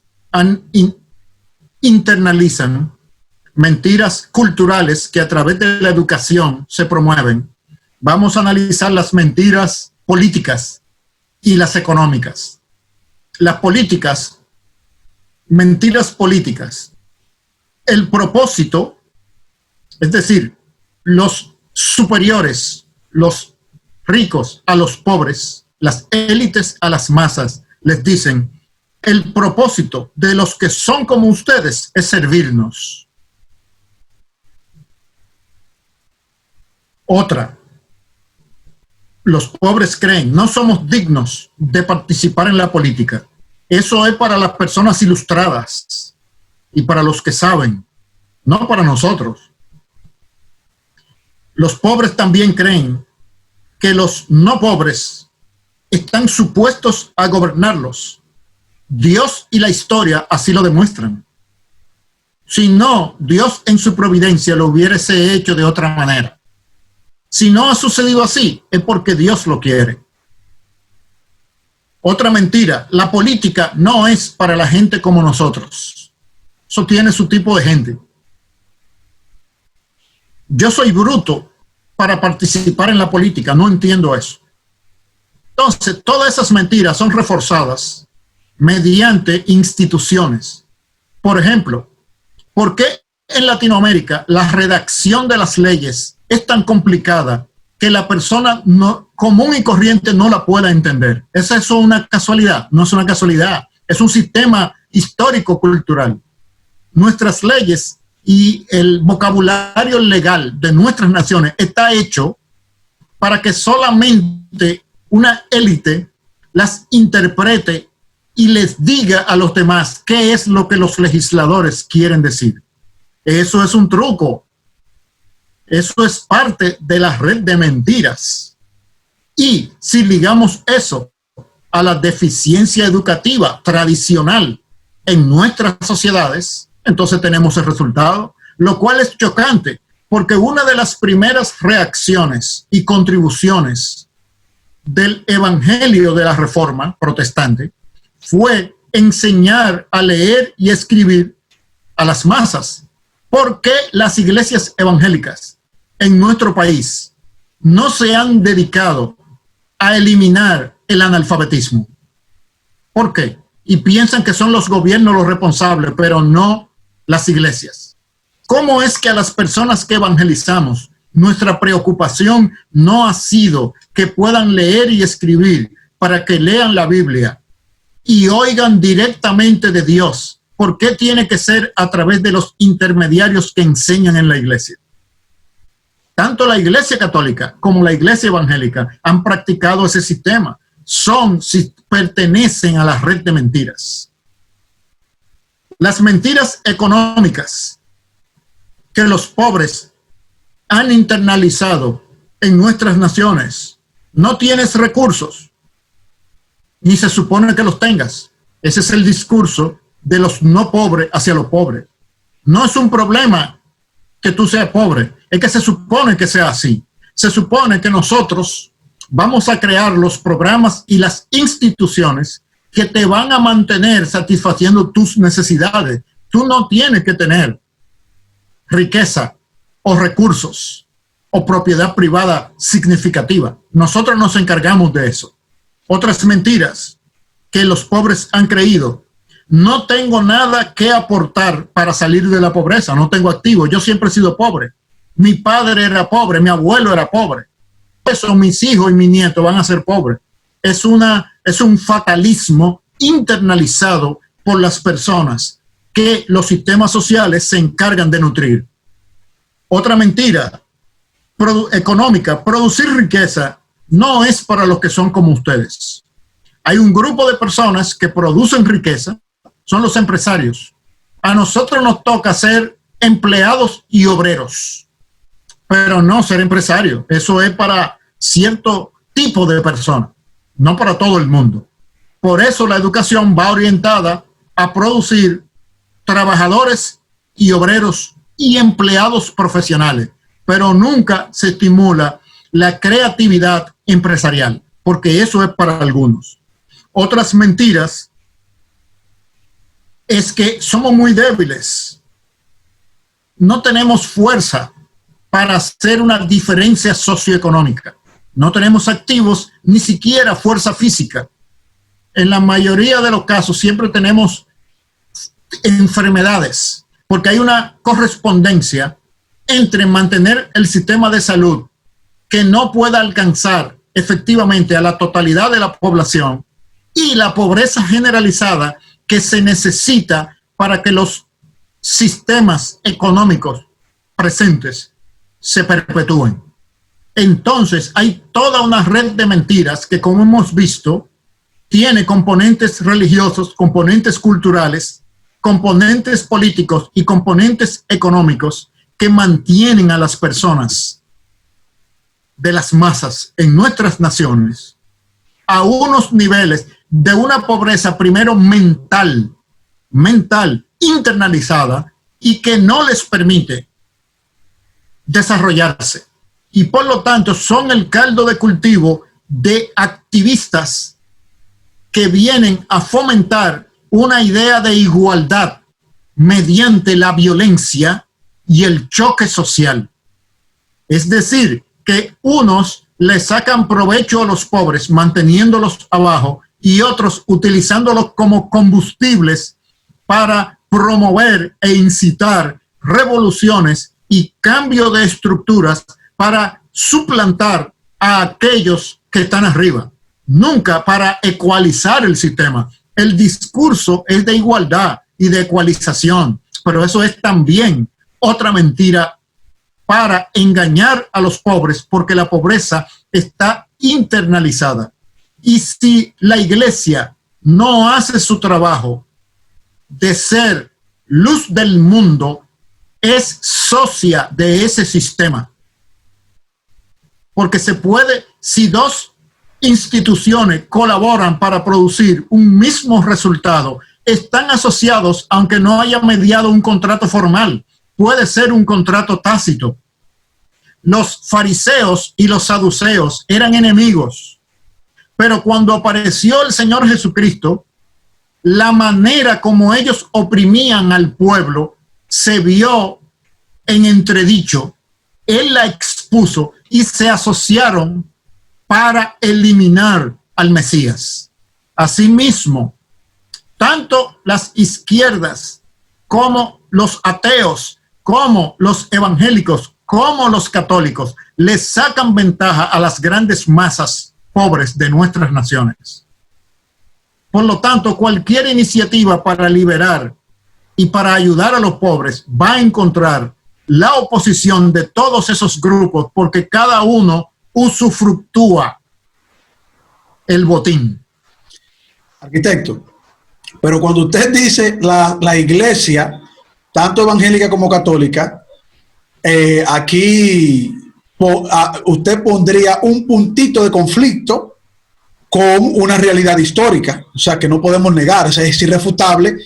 internalizan, mentiras culturales que a través de la educación se promueven. Vamos a analizar las mentiras políticas y las económicas. Las políticas, mentiras políticas. El propósito, es decir, los superiores, los ricos a los pobres, las élites a las masas, les dicen: el propósito de los que son como ustedes es servirnos. Otra, los pobres creen, no somos dignos de participar en la política. Eso es para las personas ilustradas y para los que saben, no para nosotros. Los pobres también creen que los no pobres están supuestos a gobernarlos. Dios y la historia así lo demuestran. Si no, Dios en su providencia lo hubiese hecho de otra manera. Si no ha sucedido así, es porque Dios lo quiere. Otra mentira: la política no es para la gente como nosotros. Eso tiene su tipo de gente. Yo soy bruto para participar en la política, no entiendo eso. Entonces, todas esas mentiras son reforzadas mediante instituciones. Por ejemplo, ¿por qué en Latinoamérica la redacción de las leyes es tan complicada que la persona común y corriente no la pueda entender? ¿Es eso una casualidad? No es una casualidad, es un sistema histórico-cultural. Nuestras leyes y el vocabulario legal de nuestras naciones está hecho para que solamente una élite las interprete y les diga a los demás qué es lo que los legisladores quieren decir. Eso es un truco. Eso es parte de la red de mentiras. Y si ligamos eso a la deficiencia educativa tradicional en nuestras sociedades, entonces tenemos el resultado, lo cual es chocante, porque una de las primeras reacciones y contribuciones del evangelio de la Reforma protestante fue enseñar a leer y escribir a las masas. ¿Por qué las iglesias evangélicas en nuestro país no se han dedicado a eliminar el analfabetismo? ¿Por qué? Y piensan que son los gobiernos los responsables, pero no las iglesias. ¿Cómo es que a las personas que evangelizamos, nuestra preocupación no ha sido que puedan leer y escribir para que lean la Biblia y oigan directamente de Dios? ¿Por qué tiene que ser a través de los intermediarios que enseñan en la iglesia? Tanto la iglesia católica como la iglesia evangélica han practicado ese sistema. Pertenecen a la red de mentiras. Las mentiras económicas que los pobres han internalizado en nuestras naciones. No tienes recursos, ni se supone que los tengas. Ese es el discurso de los no pobres hacia los pobres. No es un problema que tú seas pobre, es que se supone que sea así. Se supone que nosotros vamos a crear los programas y las instituciones que te van a mantener satisfaciendo tus necesidades. Tú no tienes que tener riqueza o recursos o propiedad privada significativa. Nosotros nos encargamos de eso. Otras mentiras que los pobres han creído. No tengo nada que aportar para salir de la pobreza. No tengo activo. Yo siempre he sido pobre. Mi padre era pobre. Mi abuelo era pobre. Eso, mis hijos y mis nietos van a ser pobres. Es un fatalismo internalizado por las personas que los sistemas sociales se encargan de nutrir. Otra mentira económica: producir riqueza no es para los que son como ustedes. Hay un grupo de personas que producen riqueza, son los empresarios. A nosotros nos toca ser empleados y obreros, pero no ser empresarios. Eso es para cierto tipo de personas, no para todo el mundo. Por eso la educación va orientada a producir trabajadores y obreros y empleados profesionales, pero nunca se estimula la creatividad empresarial, porque eso es para algunos. Otras mentiras es que somos muy débiles, no tenemos fuerza para hacer una diferencia socioeconómica. No tenemos activos, ni siquiera fuerza física. En la mayoría de los casos siempre tenemos enfermedades, porque hay una correspondencia entre mantener el sistema de salud que no pueda alcanzar efectivamente a la totalidad de la población y la pobreza generalizada que se necesita para que los sistemas económicos presentes se perpetúen. Entonces hay toda una red de mentiras que, como hemos visto, tiene componentes religiosos, componentes culturales, componentes políticos y componentes económicos que mantienen a las personas de las masas en nuestras naciones a unos niveles de una pobreza primero mental, internalizada, y que no les permite desarrollarse. Y por lo tanto son el caldo de cultivo de activistas que vienen a fomentar una idea de igualdad mediante la violencia y el choque social. Es decir, que unos le sacan provecho a los pobres manteniéndolos abajo y otros utilizándolos como combustibles para promover e incitar revoluciones y cambio de estructuras para suplantar a aquellos que están arriba, nunca para ecualizar el sistema. El discurso es de igualdad y de ecualización, pero eso es también otra mentira para engañar a los pobres, porque la pobreza está internalizada. Y si la iglesia no hace su trabajo de ser luz del mundo, es socia de ese sistema. Porque se puede, si dos instituciones colaboran para producir un mismo resultado, están asociados aunque no haya mediado un contrato formal. Puede ser un contrato tácito. Los fariseos y los saduceos eran enemigos, pero cuando apareció el Señor Jesucristo, la manera como ellos oprimían al pueblo se vio en entredicho. Él la expuso y se asociaron para eliminar al Mesías. Asimismo, tanto las izquierdas como los ateos, como los evangélicos, como los católicos, les sacan ventaja a las grandes masas pobres de nuestras naciones. Por lo tanto, cualquier iniciativa para liberar y para ayudar a los pobres va a encontrar la oposición de todos esos grupos, porque cada uno usufructúa el botín.
Arquitecto, pero cuando usted dice la iglesia, tanto evangélica como católica, aquí usted pondría un puntito de conflicto con una realidad histórica, o sea, que no podemos negar, o sea, es irrefutable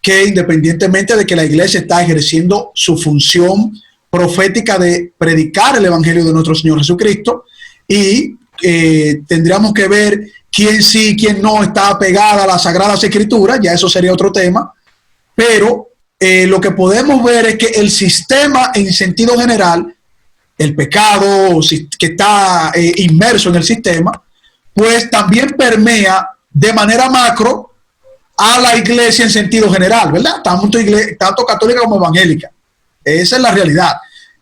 que independientemente de que la iglesia está ejerciendo su función profética de predicar el evangelio de nuestro Señor Jesucristo, y tendríamos que ver quién sí, quién no está pegada a las Sagradas Escrituras, ya eso sería otro tema, pero lo que podemos ver es que el sistema en sentido general, el pecado que está inmerso en el sistema, pues también permea de manera macro a la iglesia en sentido general, ¿verdad? Tanto católica como evangélica. Esa es la realidad.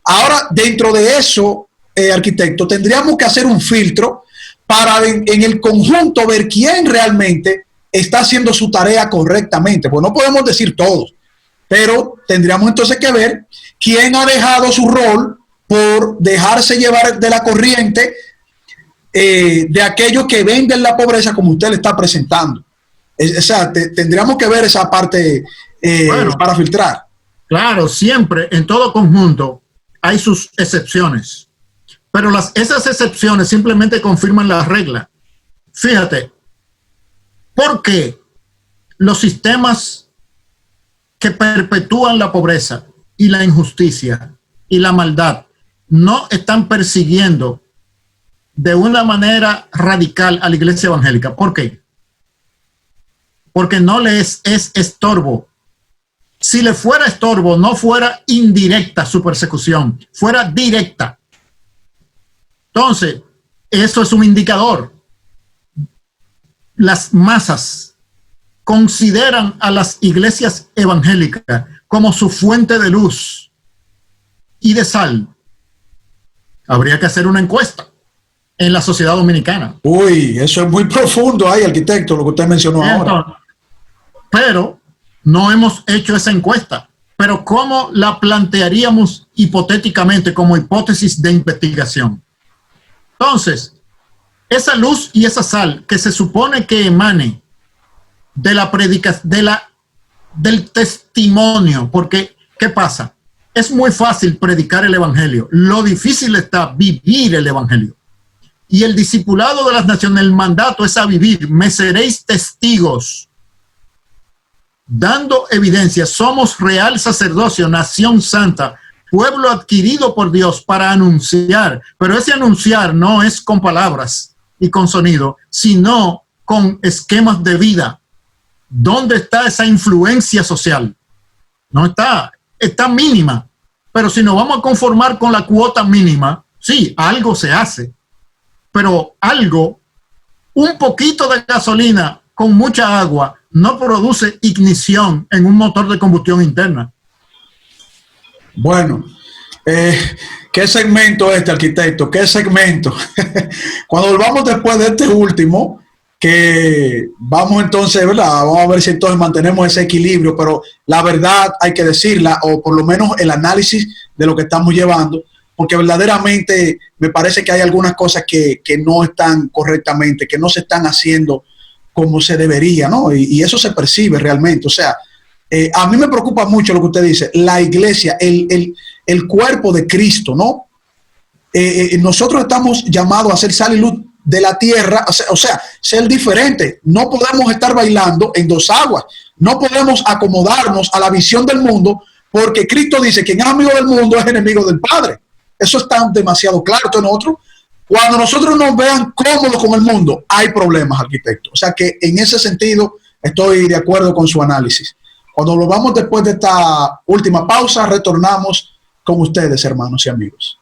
Ahora, dentro de eso, arquitecto, tendríamos que hacer un filtro para en el conjunto ver quién realmente está haciendo su tarea correctamente. Pues no podemos decir todos, pero tendríamos entonces que ver quién ha dejado su rol por dejarse llevar de la corriente de aquellos que venden la pobreza como usted le está presentando. O sea, tendríamos que ver esa parte para filtrar.
Claro, siempre, en todo conjunto, hay sus excepciones. Pero esas excepciones simplemente confirman la regla. Fíjate, ¿por qué los sistemas que perpetúan la pobreza y la injusticia y la maldad no están persiguiendo de una manera radical a la iglesia evangélica? ¿Por qué? Porque no les es estorbo. Si le fuera estorbo, no fuera indirecta su persecución, fuera directa. Entonces, eso es un indicador. Las masas consideran a las iglesias evangélicas como su fuente de luz y de sal. Habría que hacer una encuesta en la sociedad dominicana.
Uy, eso es muy profundo ahí, arquitecto, lo que usted mencionó ahora.
Pero no hemos hecho esa encuesta. Pero ¿cómo la plantearíamos hipotéticamente como hipótesis de investigación? Entonces, esa luz y esa sal que se supone que emane de la predicación, del testimonio, porque ¿qué pasa? Es muy fácil predicar el evangelio. Lo difícil está vivir el evangelio. Y el discipulado de las naciones, el mandato es a vivir. Me seréis testigos, dando evidencia. Somos real sacerdocio, nación santa, pueblo adquirido por Dios para anunciar. Pero ese anunciar no es con palabras y con sonido, sino con esquemas de vida. ¿Dónde está esa influencia social? No está, está mínima. Pero si nos vamos a conformar con la cuota mínima, sí, algo se hace. Pero algo, un poquito de gasolina con mucha agua, no produce ignición en un motor de combustión interna.
Bueno, ¿qué segmento este, arquitecto? ¿Qué segmento? Cuando volvamos después de este último, que vamos entonces, ¿verdad? Vamos a ver si entonces mantenemos ese equilibrio, pero la verdad hay que decirla, o por lo menos el análisis de lo que estamos llevando, porque verdaderamente me parece que hay algunas cosas que no están correctamente, que no se están haciendo como se debería, ¿no? Y eso se percibe realmente. O sea, a mí me preocupa mucho lo que usted dice, la iglesia, el cuerpo de Cristo, ¿no? Nosotros estamos llamados a ser sal y luz de la tierra, o sea, ser diferente. No podemos estar bailando en dos aguas, no podemos acomodarnos a la visión del mundo, porque Cristo dice que quien es amigo del mundo es enemigo del Padre. Eso está demasiado claro. Entonces nosotros, cuando nosotros nos vean cómodos con el mundo, hay problemas, arquitecto. O sea que en ese sentido estoy de acuerdo con su análisis. Cuando lo vamos después de esta última pausa, retornamos con ustedes, hermanos y amigos.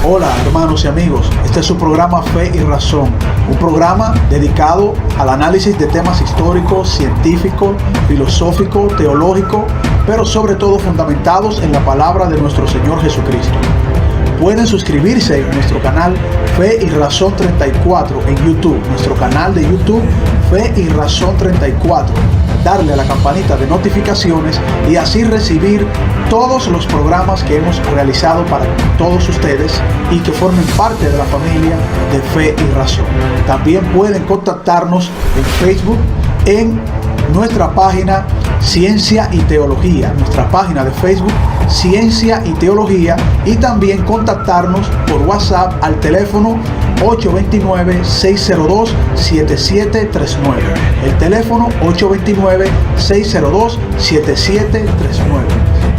Hola, hermanos y amigos. Este es su programa Fe y Razón, un programa dedicado al análisis de temas históricos, científicos, filosóficos, teológicos, pero sobre todo fundamentados en la palabra de nuestro Señor Jesucristo. Pueden suscribirse en nuestro canal Fe y Razón 34 en YouTube, nuestro canal de YouTube Fe y Razón 34. Darle a la campanita de notificaciones y así recibir todos los programas que hemos realizado para todos ustedes y que formen parte de la familia de Fe y Razón. También pueden contactarnos en Facebook en nuestra página Ciencia y Teología, nuestra página de Facebook Ciencia y Teología, y también contactarnos por WhatsApp al teléfono 829-602-7739. El teléfono 829-602-7739.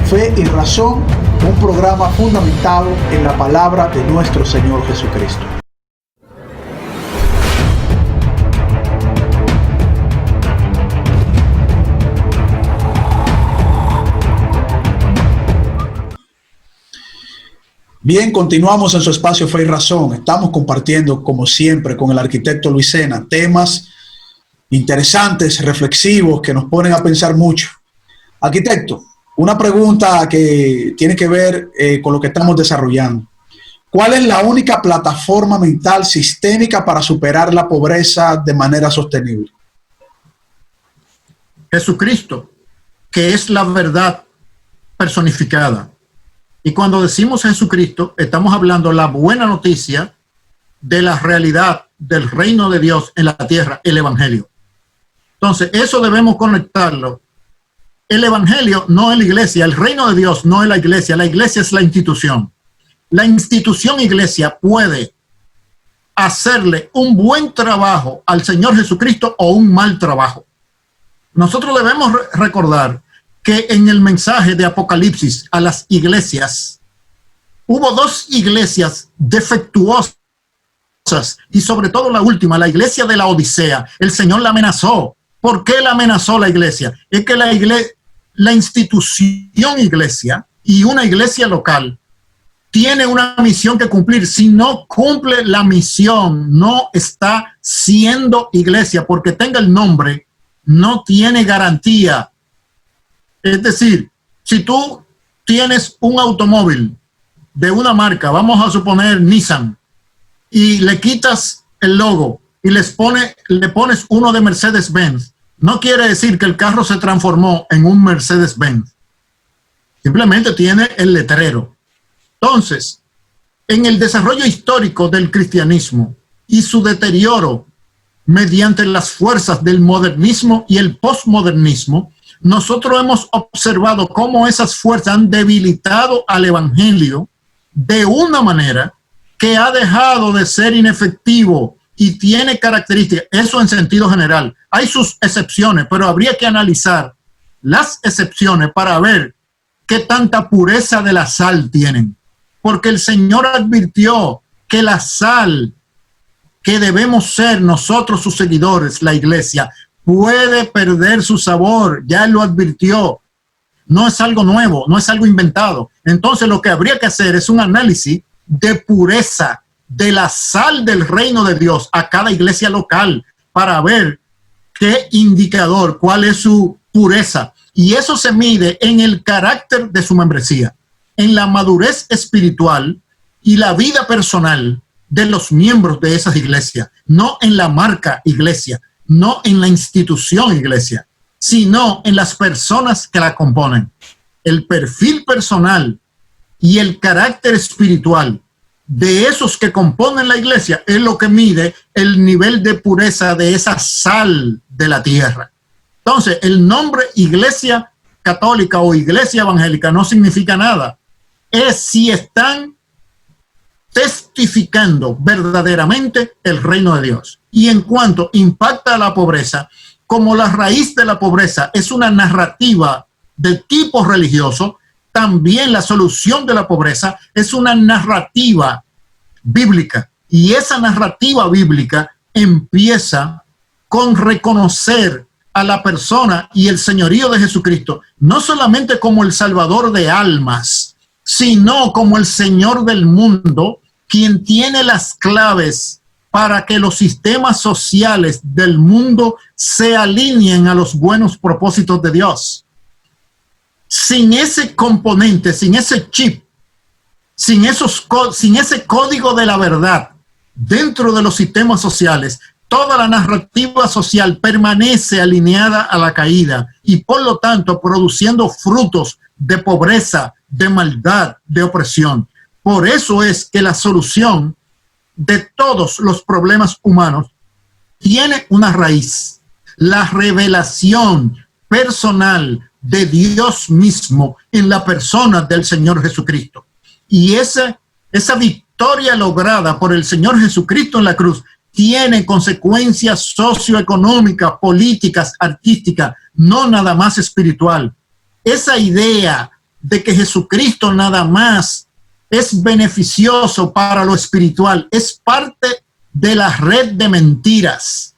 Fe y Razón, un programa fundamentado en la palabra de nuestro Señor Jesucristo. Bien, continuamos en su espacio Fe y Razón. Estamos compartiendo, como siempre, con el arquitecto Luis Sena, temas interesantes, reflexivos, que nos ponen a pensar mucho. Arquitecto, una pregunta que tiene que ver con lo que estamos desarrollando. ¿Cuál es la única plataforma mental sistémica para superar la pobreza de manera sostenible?
Jesucristo, que es la verdad personificada. Y cuando decimos Jesucristo, estamos hablando la buena noticia de la realidad del reino de Dios en la tierra, el Evangelio. Entonces, eso debemos conectarlo. El Evangelio no es la iglesia, el reino de Dios no es la iglesia es la institución. La institución iglesia puede hacerle un buen trabajo al Señor Jesucristo o un mal trabajo. Nosotros debemos recordar que en el mensaje de Apocalipsis a las iglesias, hubo dos iglesias defectuosas y sobre todo la última, la iglesia de la Odisea. El Señor la amenazó. ¿Por qué la amenazó la iglesia? Es que la institución iglesia y una iglesia local tiene una misión que cumplir. Si no cumple la misión, no está siendo iglesia, porque tenga el nombre, no tiene garantía. Es decir, si tú tienes un automóvil de una marca, vamos a suponer Nissan, y le quitas el logo y le pones uno de Mercedes-Benz, no quiere decir que el carro se transformó en un Mercedes-Benz. Simplemente tiene el letrero. Entonces, en el desarrollo histórico del cristianismo y su deterioro mediante las fuerzas del modernismo y el postmodernismo, nosotros hemos observado cómo esas fuerzas han debilitado al Evangelio de una manera que ha dejado de ser inefectivo y tiene características, eso en sentido general. Hay sus excepciones, pero habría que analizar las excepciones para ver qué tanta pureza de la sal tienen. Porque el Señor advirtió que la sal que debemos ser nosotros sus seguidores, la iglesia, puede perder su sabor. Ya Él lo advirtió. No es algo nuevo, no es algo inventado. Entonces lo que habría que hacer es un análisis de pureza de la sal del reino de Dios a cada iglesia local para ver qué indicador, cuál es su pureza. Y eso se mide en el carácter de su membresía, en la madurez espiritual y la vida personal de los miembros de esas iglesias, no en la marca iglesia, no en la institución iglesia, sino en las personas que la componen. El perfil personal y el carácter espiritual de esos que componen la iglesia es lo que mide el nivel de pureza de esa sal de la tierra. Entonces, el nombre iglesia católica o iglesia evangélica no significa nada. Es si están testificando verdaderamente el reino de Dios. Y en cuanto impacta a la pobreza, como la raíz de la pobreza es una narrativa de tipo religioso, también la solución de la pobreza es una narrativa bíblica. Y esa narrativa bíblica empieza con reconocer a la persona y el señorío de Jesucristo, no solamente como el Salvador de almas, sino como el Señor del mundo, quien tiene las claves para que los sistemas sociales del mundo se alineen a los buenos propósitos de Dios. Sin ese componente, sin ese chip, sin ese código de la verdad dentro de los sistemas sociales, toda la narrativa social permanece alineada a la caída y por lo tanto produciendo frutos de pobreza, de maldad, de opresión. Por eso es que la solución de todos los problemas humanos tiene una raíz: la revelación personal de Dios mismo en la persona del Señor Jesucristo. Y esa victoria lograda por el Señor Jesucristo en la cruz tiene consecuencias socioeconómicas, políticas, artísticas, no nada más espiritual. Esa idea de que Jesucristo nada más es beneficioso para lo espiritual es parte de la red de mentiras.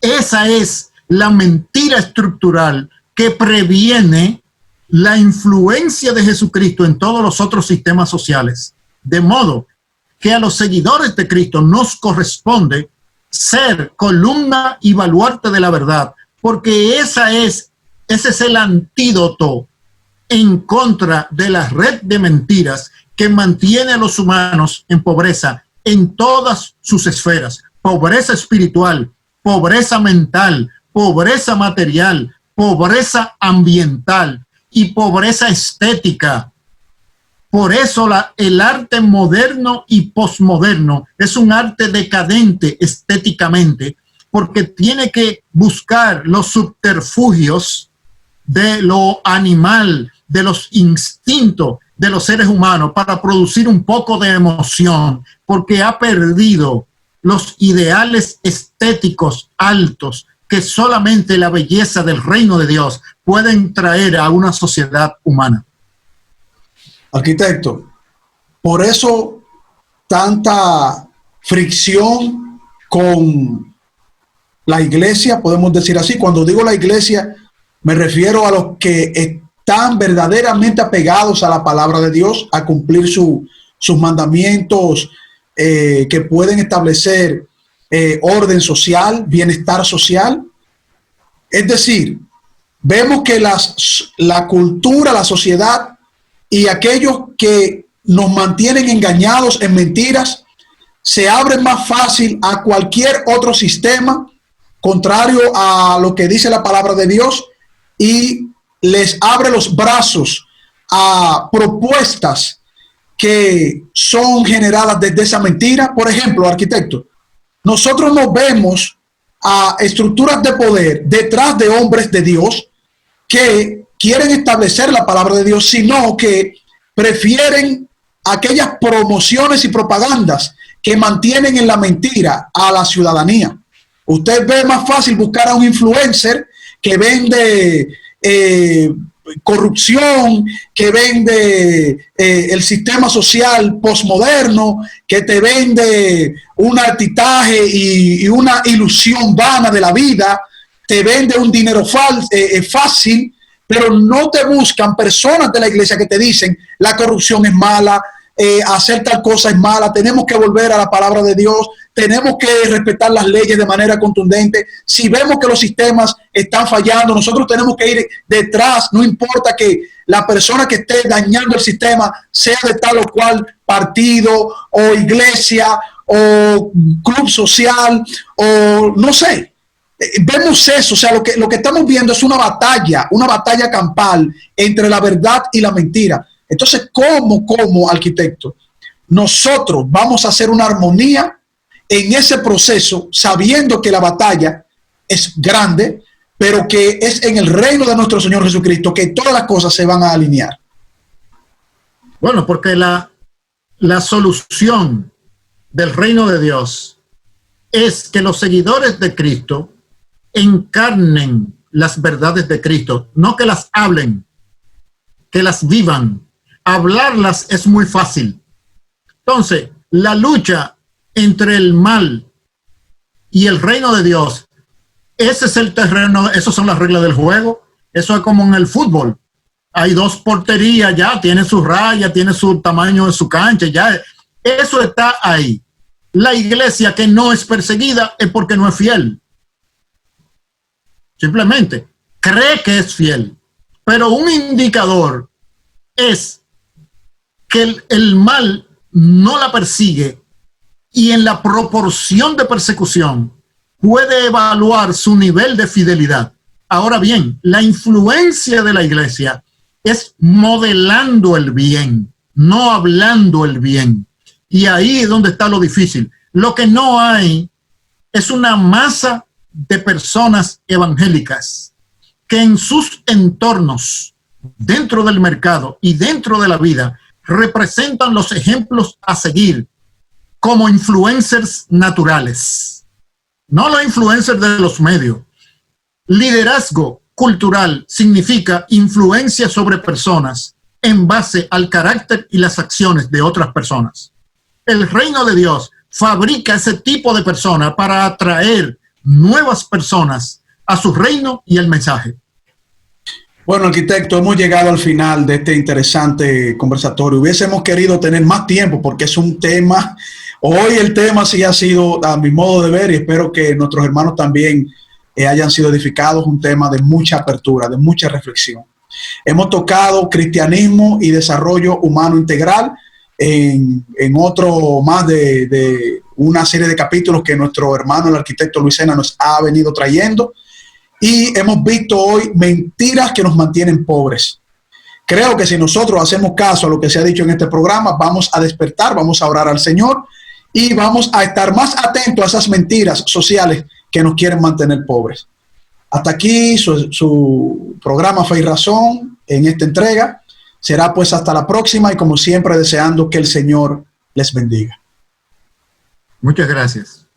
Esa es la mentira estructural que previene la influencia de Jesucristo en todos los otros sistemas sociales. De modo que a los seguidores de Cristo nos corresponde ser columna y baluarte de la verdad, porque ese es el antídoto en contra de la red de mentiras que mantiene a los humanos en pobreza en todas sus esferas: pobreza espiritual, pobreza mental, pobreza material, pobreza ambiental y pobreza estética. Por eso el arte moderno y posmoderno es un arte decadente estéticamente, porque tiene que buscar los subterfugios de lo animal, de los instintos de los seres humanos para producir un poco de emoción, porque ha perdido los ideales estéticos altos que solamente la belleza del reino de Dios pueden traer a una sociedad humana.
Arquitecto, por eso tanta fricción con la iglesia, podemos decir así. Cuando digo la iglesia, me refiero a los que están verdaderamente apegados a la palabra de Dios, a cumplir sus mandamientos que pueden establecer orden social, bienestar social. Es decir, vemos que la cultura, la sociedad y aquellos que nos mantienen engañados en mentiras se abren más fácil a cualquier otro sistema contrario a lo que dice la palabra de Dios, y les abre los brazos a propuestas que son generadas desde esa mentira. Por ejemplo, arquitecto, nosotros nos vemos a estructuras de poder detrás de hombres de Dios que quieren establecer la palabra de Dios, sino que prefieren aquellas promociones y propagandas que mantienen en la mentira a la ciudadanía. Usted ve más fácil buscar a un influencer que vende corrupción, que vende el sistema social posmoderno, que te vende un artitaje y una ilusión vana de la vida, te vende un dinero fácil, pero no te buscan personas de la iglesia que te dicen la corrupción es mala, hacer tal cosa es mala, tenemos que volver a la palabra de Dios, tenemos que respetar las leyes de manera contundente. Si vemos que los sistemas están fallando, nosotros tenemos que ir detrás, no importa que la persona que esté dañando el sistema sea de tal o cual partido o iglesia o club social o no sé. Vemos eso, o sea, lo que estamos viendo es una batalla campal entre la verdad y la mentira. Entonces, ¿cómo arquitecto, nosotros vamos a hacer una armonía en ese proceso, sabiendo que la batalla es grande, pero que es en el reino de nuestro Señor Jesucristo que todas las cosas se van a alinear?
Bueno, porque la solución del reino de Dios es que los seguidores de Cristo encarnen las verdades de Cristo, no que las hablen, que las vivan. Hablarlas es muy fácil. Entonces, la lucha entre el mal y el reino de Dios ese es el terreno, esas son las reglas del juego. Eso es como en el fútbol. Hay 2 porterías, ya tiene su raya, tiene su tamaño de su cancha, ya eso está ahí. La iglesia que no es perseguida es porque no es fiel. Simplemente cree que es fiel. Pero un indicador es que el mal no la persigue y en la proporción de persecución puede evaluar su nivel de fidelidad. Ahora bien, la influencia de la iglesia es modelando el bien, no hablando el bien. Y ahí es donde está lo difícil. Lo que no hay es una masa de personas evangélicas que en sus entornos, dentro del mercado y dentro de la vida, representan los ejemplos a seguir como influencers naturales, no los influencers de los medios. Liderazgo cultural significa influencia sobre personas en base al carácter y las acciones de otras personas. El reino de Dios fabrica ese tipo de personas para atraer nuevas personas a su reino y el mensaje.
Bueno, arquitecto, hemos llegado al final de este interesante conversatorio. Hubiésemos querido tener más tiempo porque es un tema, hoy el tema sí ha sido, a mi modo de ver, y espero que nuestros hermanos también hayan sido edificados, un tema de mucha apertura, de mucha reflexión. Hemos tocado cristianismo y desarrollo humano integral en otro más de una serie de capítulos que nuestro hermano, el arquitecto Luis Sena, nos ha venido trayendo. Y hemos visto hoy mentiras que nos mantienen pobres. Creo que si nosotros hacemos caso a lo que se ha dicho en este programa, vamos a despertar, vamos a orar al Señor y vamos a estar más atentos a esas mentiras sociales que nos quieren mantener pobres. Hasta aquí su programa Fe y Razón en esta entrega. Será pues hasta la próxima y como siempre deseando que el Señor les bendiga.
Muchas gracias.